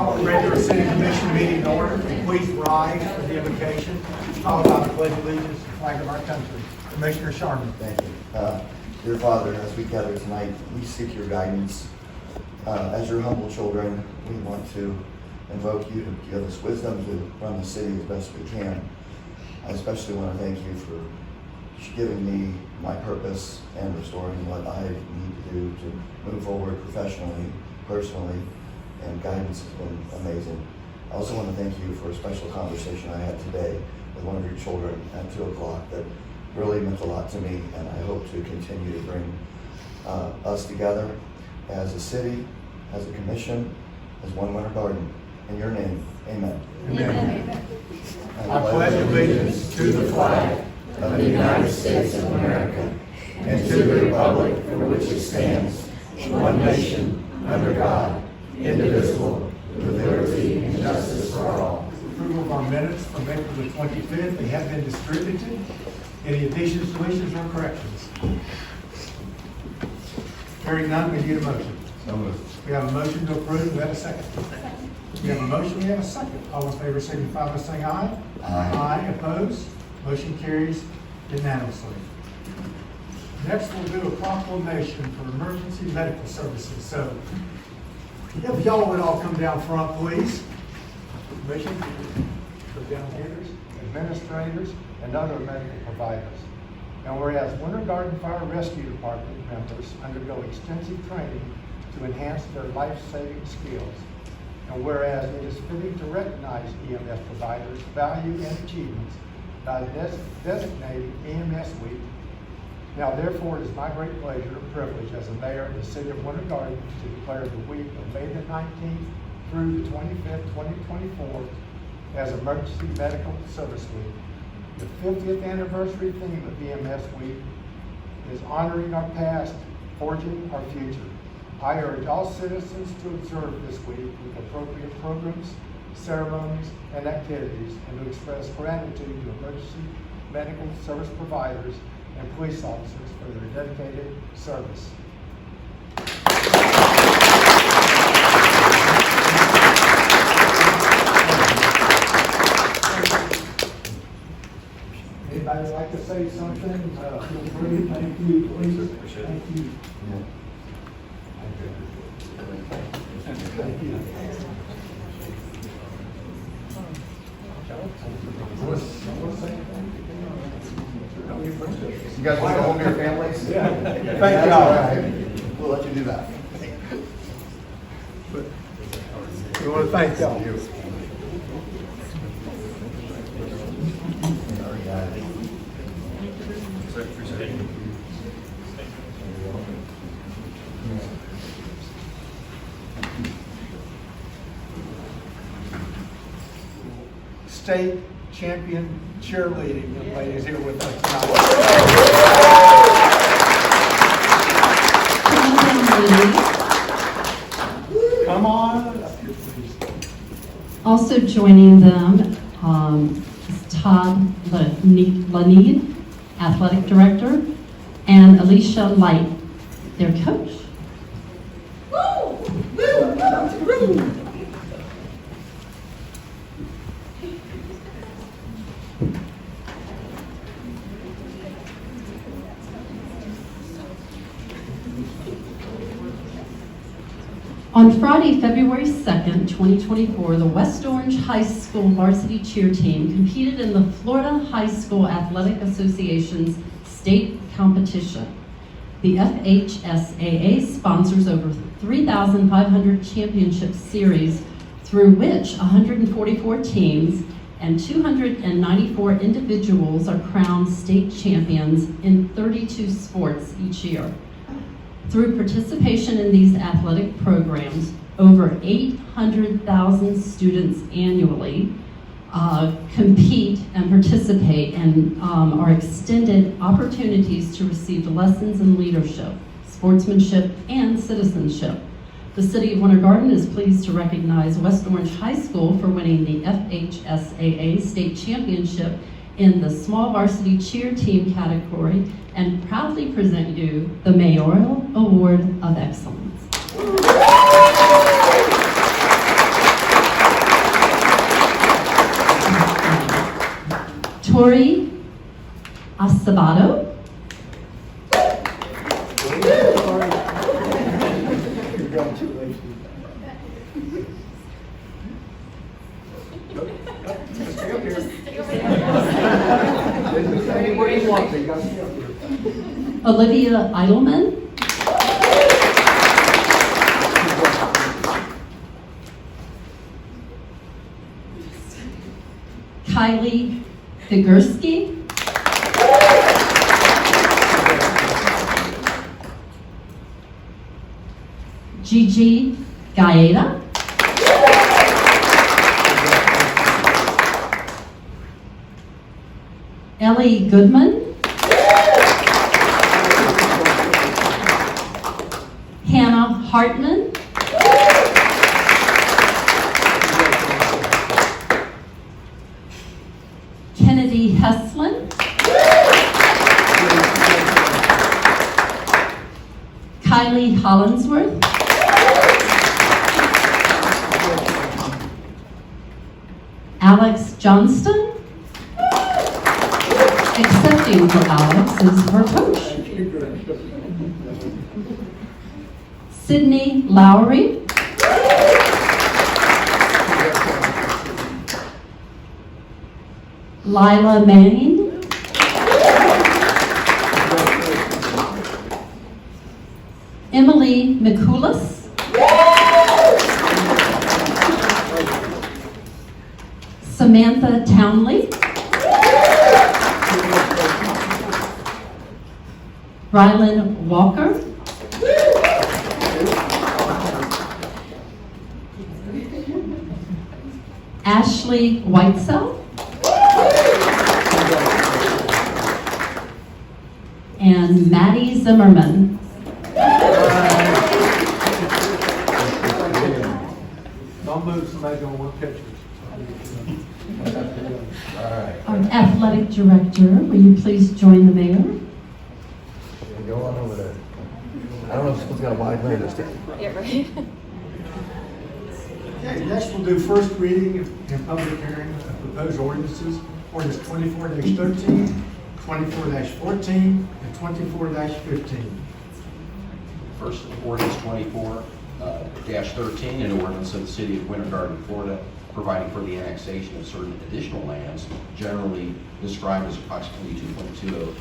call the regular City Commission meeting to order. Please rise for the invocation, followed by the pledge of allegiance to the flag of our country. Commissioner Sharman. Thank you. Dear Father, as we gather tonight, we seek your guidance. As your humble children, we want to invoke you to give us wisdom to run the city as best we can. I especially want to thank you for giving me my purpose and restoring what I need to do to move forward professionally, personally, and guidance has been amazing. I also want to thank you for a special conversation I had today with one of your children at 2 o'clock that really meant a lot to me, and I hope to continue to bring us together as a city, as a commission, as one Winter Garden. In your name, amen. Amen. I pledge allegiance to the flag of the United States of America and to the republic for which it stands, one nation, under God, indivisible, with liberty and justice for all. Approval of our minutes from April the 25th. They have been distributed. Any additions, deletions, or corrections? Hearing none, we need a motion. So moved. We have a motion to approve. We have a second. We have a motion. We have a second. All in favor signify by saying aye. Aye. Aye. Opposed? Motion carries unanimously. Next, we'll do a proclamation for emergency medical services. So, if y'all would all come down front, please. Commission, the delegators, administrators, and other medical providers. And whereas Winter Garden Fire Rescue Department members undergo extensive training to enhance their life-saving skills, and whereas it is fitting to recognize EMS providers' value and achievements by designating EMS Week, now therefore it is my great pleasure and privilege as the mayor of the City of Winter Garden to declare the week of May the 19th through the 25th, 2024 as Emergency Medical Service Week. The 50th anniversary theme of EMS Week is honoring our past, forging our future. I urge all citizens to observe this week with appropriate programs, ceremonies, and activities, and to express gratitude to emergency medical service providers and police officers for their dedicated service. Anybody like to say something? Feel free. Thank you, please. Thank you. Thank you. You guys want to go home to your families? Yeah. Thank y'all. We'll let you do that. We want to thank y'all. State champion cheerleading young ladies here with us tonight. Come on up here, please. Also joining them is Todd Laneed, Athletic Director, and Alicia Light, their coach. On Friday, February 2nd, 2024, the West Orange High School varsity cheer team competed in the Florida High School Athletic Association's state competition. The FHSAA sponsors over 3,500 championship series through which 144 teams and 294 individuals are crowned state champions in 32 sports each year. Through participation in these athletic programs, over 800,000 students annually compete and participate and are extended opportunities to receive lessons in leadership, sportsmanship, and citizenship. The City of Winter Garden is pleased to recognize West Orange High School for winning the FHSAA State Championship in the Small Varsity Cheer Team category and proudly present you the Mayoral Award of Excellence. Tori Acevedo. Olivia Eidelman. Kylie Figursky. Gigi Gaeta. Ellie Goodman. Hannah Hartman. Kennedy Heslin. Kylie Hollinsworth. Alex Johnston. Accepting for Alex is her coach. Sydney Lowry. Lila Manning. Emily McCoulis. Samantha Townley. Rylan Walker. Ashley Whitesell. And Maddie Zimmerman. Don't move, somebody's gonna want pictures. Our athletic director, will you please join the mayor? Go on over there. I don't know if someone's got a wide lane this time. Yeah, right. Okay, next we'll do first reading and public hearing of proposed ordinances. Ordinance 24-13, 24-14, and 24-15. First, ordinance 24-13, an ordinance of the City of Winter Garden, Florida, providing for the annexation of certain additional lands, generally described as approximately 2.20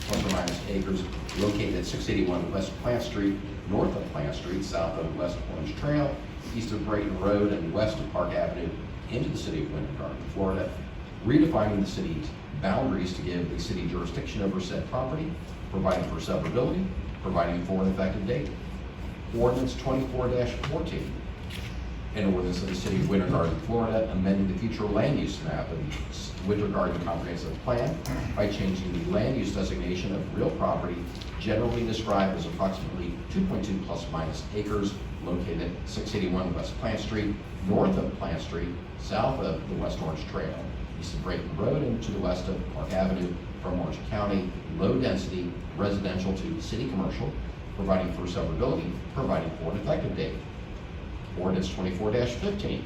plus or minus acres, located at 681 West Plant Street, north of Plant Street, south of West Orange Trail, east of Brayton Road, and west of Park Avenue, into the City of Winter Garden, Florida, redefining the city's boundaries to give the city jurisdiction over said property, providing for severability, providing for an effective date. Ordinance 24-14, an ordinance of the City of Winter Garden, Florida, amending the future land use map of the Winter Garden Comprehensive Plan by changing the land use designation of real property generally described as approximately 2.2 plus or minus acres located at 681 West Plant Street, north of Plant Street, south of the West Orange Trail, east of Brayton Road, and to the west of Park Avenue, from Orange County, low density residential to city commercial, providing for severability, providing for an effective date. Ordinance 24-15,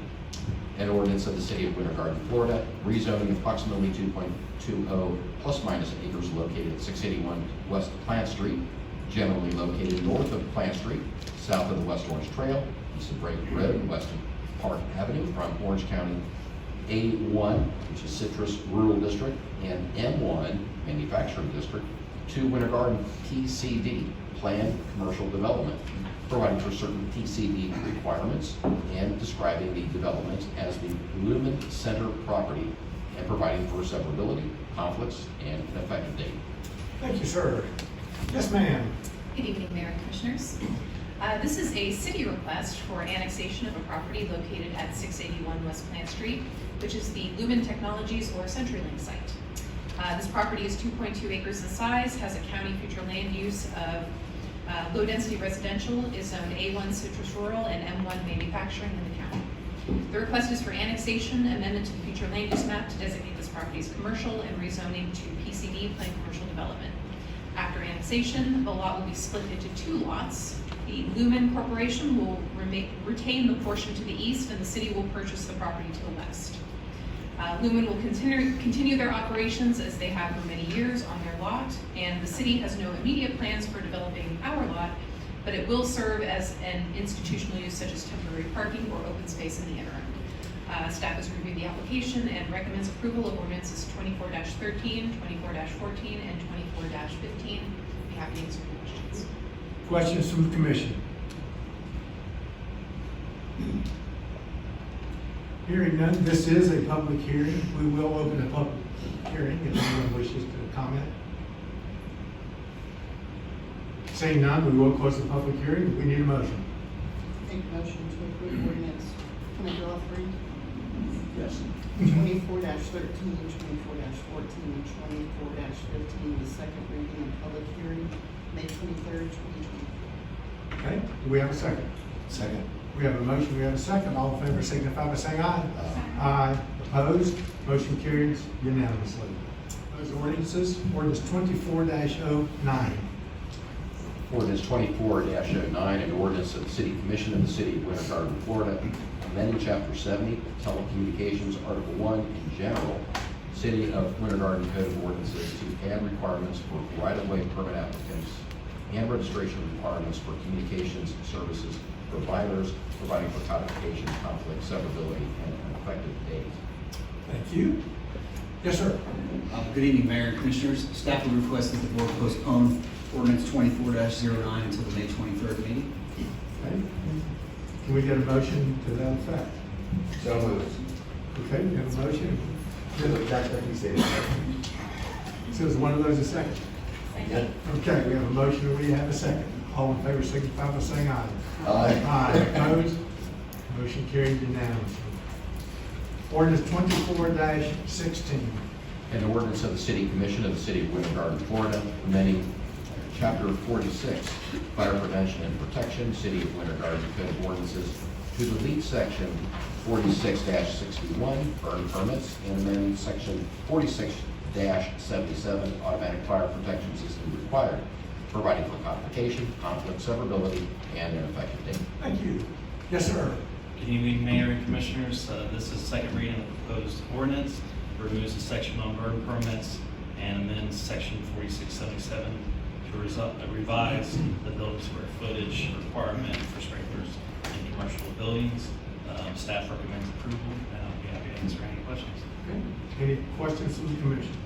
an ordinance of the City of Winter Garden, Florida, rezoning approximately 2.20 plus minus acres located at 681 West Plant Street, generally located north of Plant Street, south of the West Orange Trail, east of Brayton Road, and west of Park Avenue, from Orange County A1, which is Citrus Rural District, and M1, Manufacturing District, to Winter Garden PCD, Planned Commercial Development, providing for certain PCD requirements and describing the development as the Lumen Center property and providing for severability, conflicts, and an effective date. Thank you, sir. Yes, ma'am. Good evening, Mayor and Commissioners. This is a city request for annexation of a property located at 681 West Plant Street, which is the Lumen Technologies or CenturyLink site. This property is 2.2 acres in size, has a county future land use of low-density residential, is zoned A1 Citrus Rural and M1 Manufacturing in the county. The request is for annexation, amendment to the future land use map to designate this property as commercial, and rezoning to PCD, Planned Commercial Development. After annexation, the lot will be split into two lots. The Lumen Corporation will retain the portion to the east, and the city will purchase the property to the west. Lumen will continue their operations as they have for many years on their lot, and the city has no immediate plans for developing our lot, but it will serve as an institutional use such as temporary parking or open space in the interim. Staff has reviewed the application and recommends approval of ordinances 24-13, 24-14, and 24-15. Be happy to answer any questions. Questions from the commission? Hearing none, this is a public hearing. We will open a public hearing if anyone wishes to comment. Seeing none, we will close the public hearing. We need a motion. Make a motion to approve ordinance, can I do all three? Yes. 24-13, 24-14, and 24-15, the second reading and public hearing, May 23rd, 2024. Okay, do we have a second? Second. We have a motion, we have a second. All in favor signify by saying aye. Aye. Opposed? Motion carries unanimously. Those ordinances, ordinance 24-09. Ordinance 24-09, an ordinance of the City Commission of the City of Winter Garden, Florida, amending Chapter 70, Telecommunications, Article 1 in general, City of Winter Garden Code of Ordinances to add requirements for right-of-way permit applicants and registration requirements for communications services providers, providing for codification, conflict, severability, and an effective date. Thank you. Yes, sir. Good evening, Mayor and Commissioners. Staff would request that the board postpone ordinance 24-09 until the May 23rd meeting. Okay. Can we get a motion to that effect? So moved. Okay, we have a motion. That's what he said. So is one of those a second? Yeah. Okay, we have a motion and we have a second. All in favor signify by saying aye. Aye. Aye. Opposed? Motion carried unanimously. Ordinance 24-16. An ordinance of the City Commission of the City of Winter Garden, Florida, amending Chapter 46, Fire Prevention and Protection, City of Winter Garden Code of Ordinances, to delete Section 46-61, burn permits, and amend Section 46-77, automatic fire protection system required, providing for codification, conflict, severability, and an effective date. Thank you. Yes, sir. Good evening, Mayor and Commissioners. This is second reading of the proposed ordinance. Removes the section on burn permits and amends section 4677 to revise the building square footage requirement for sprinklers in commercial buildings. Staff recommends approval, and I'll be happy to answer any questions. Okay. Any questions from the commission?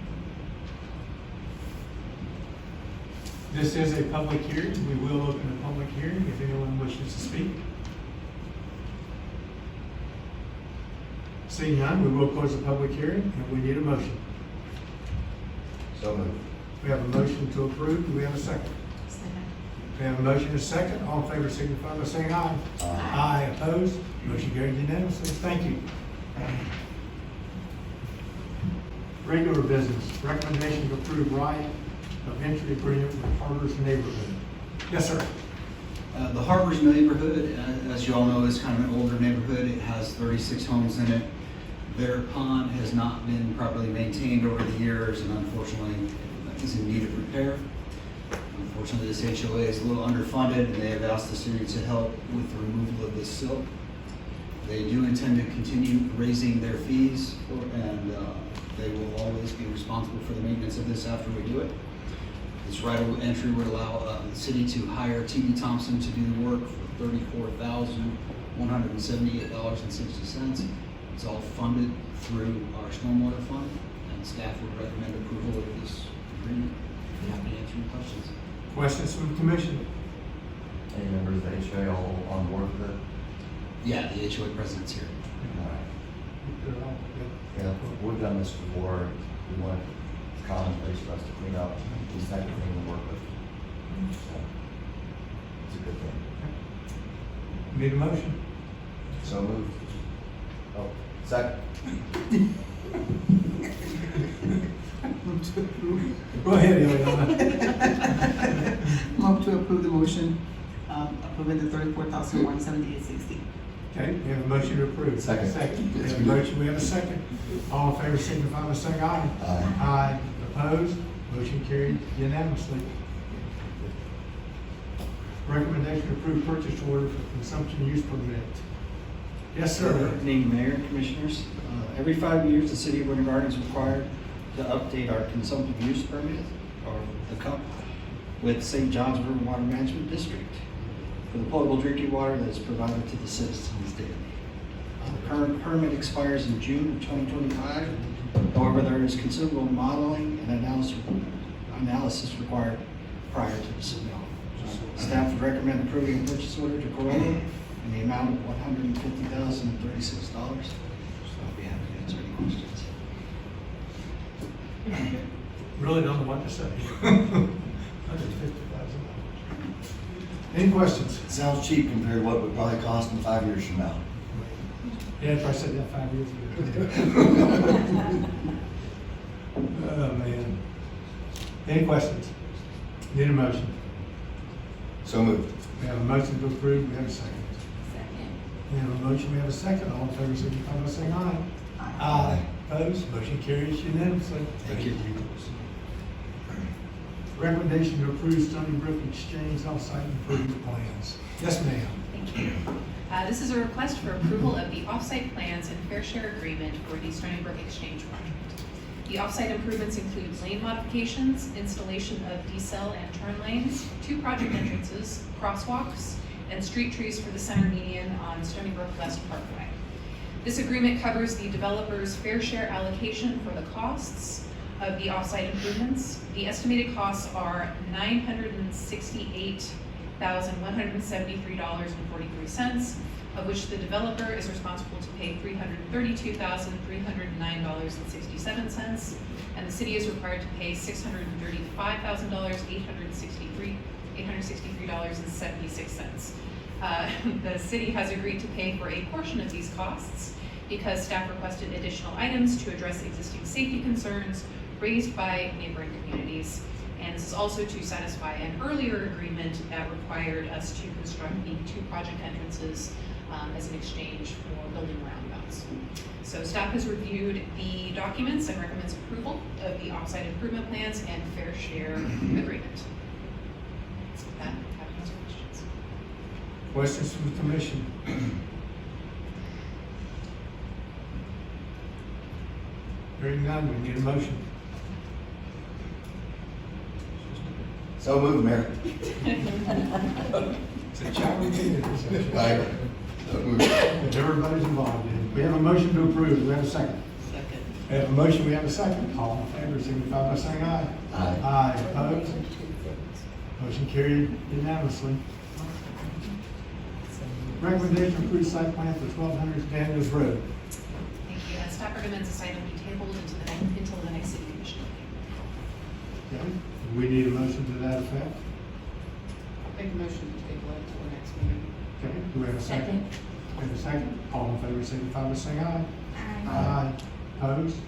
This is a public hearing. We will open a public hearing if anyone wishes to speak. Seeing none, we will close the public hearing and we need a motion. So moved. We have a motion to approve. Do we have a second? Second. We have a motion and a second. All in favor signify by saying aye. Aye. Opposed? Motion carried unanimously. Thank you. Regular business. Recommendation to approve right of entry agreement with Harbors Neighborhood. Yes, sir. The Harbors neighborhood, as you all know, is kind of an older neighborhood. It has 36 homes in it. Their pond has not been properly maintained over the years, and unfortunately is in need of repair. Unfortunately, this HOA is a little underfunded, and they have asked the city to help with the removal of this silt. They do intend to continue raising their fees, and they will always be responsible for the maintenance of this after we do it. This right of entry would allow the city to hire T.D. Thompson to do the work for $34,178.60. It's all funded through our stormwater fund, and staff would recommend approval of this agreement. Be happy to answer any questions. Questions from the commission? Any members of the HOA all on board with it? Yeah, the HOA president's here. Yeah, we've done this before. We want a common place for us to clean up. These type of things to work with. So, it's a good thing. Need a motion? So moved. Oh, second. Go ahead, Eliana. Move to approve the motion, approving the $34,178.60. Okay, we have a motion to approve. Second. We have a motion, we have a second. All in favor signify by saying aye. Aye. Aye. Opposed? Motion carried unanimously. Recommendation to approve purchase order for consumption use permit. Yes, sir. Good evening, Mayor and Commissioners. Every 5 years, the City of Winter Garden is required to update our consumptive use permit, or the CUP, with St. John's River Water Management District for the potable drinking water that is provided to the citizens daily. The current permit expires in June of 2025. However, there is considerable modeling and analysis required prior to the submittal. Staff would recommend approving a purchase order to Corolla in the amount of $150,036. So I'll be happy to answer any questions. Really don't know what to say. $150,000. Any questions? It sounds cheap compared to what it would probably cost in 5 years from now. Yeah, if I said that 5 years ago. Oh, man. Any questions? Need a motion? So moved. We have a motion to approve, we have a second. We have a motion, we have a second. All in favor, signify by saying aye. Aye. Opposed? Motion carries unanimously. Thank you. Recommendation to approve Stony Brook Exchange off-site improvement plans. Yes, ma'am. Thank you. This is a request for approval of the off-site plans and fair share agreement for the Stony Brook Exchange project. The off-site improvements include lane modifications, installation of decel and turn lanes, 2 project entrances, crosswalks, and street trees for the center median on Stony Brook West Parkway. This agreement covers the developer's fair share allocation for the costs of the off-site improvements. The estimated costs are $968,173.43, of which the developer is responsible to pay $332,309.67, and the city is required to pay $635,863.76. The city has agreed to pay for a portion of these costs because staff requested additional items to address existing safety concerns raised by neighboring communities. And this is also to satisfy an earlier agreement that required us to construct the 2 project entrances as an exchange for building roundabouts. So staff has reviewed the documents and recommends approval of the off-site improvement plans and fair share agreement. With that, happy to answer questions. Questions from the commission? Hearing none, we need a motion. So moved, Mayor. It's a challenge. Aye. So moved. Everybody's involved in it. We have a motion to approve. Do we have a second? Second. We have a motion, we have a second. All in favor, signify by saying aye. Aye. Aye. Opposed? Motion carried unanimously. Recommendation to approve site plan for 1200 Daniels Road. Thank you. Staff recommends this item be tabled until the next city commission meeting. Okay. We need a motion to that effect. Make a motion to table it till the next meeting. Okay. Do we have a second? We have a second. All in favor, signify by saying aye. Aye. Opposed?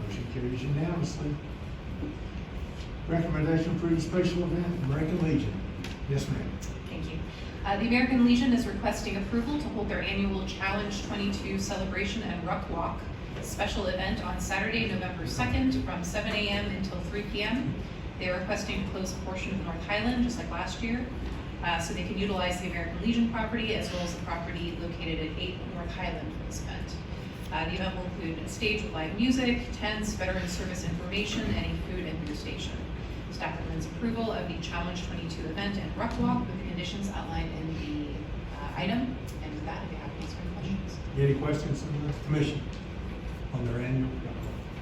Motion carries unanimously. Recommendation to approve special event, American Legion. Yes, ma'am. Thank you. The American Legion is requesting approval to hold their annual Challenge 22 celebration and ruck walk special event on Saturday, November 2nd from 7 a.m. until 3 p.m. They are requesting to close a portion of North Highland, just like last year, so they can utilize the American Legion property as well as the property located at 8 North Highland for this event. The event will include a stage with live music, tents, veteran service information, and a food and beer station. Staff recommends approval of the Challenge 22 event and ruck walk with the conditions outlined in the item. And with that, I'd be happy to answer any questions. Any questions from the commission on their annual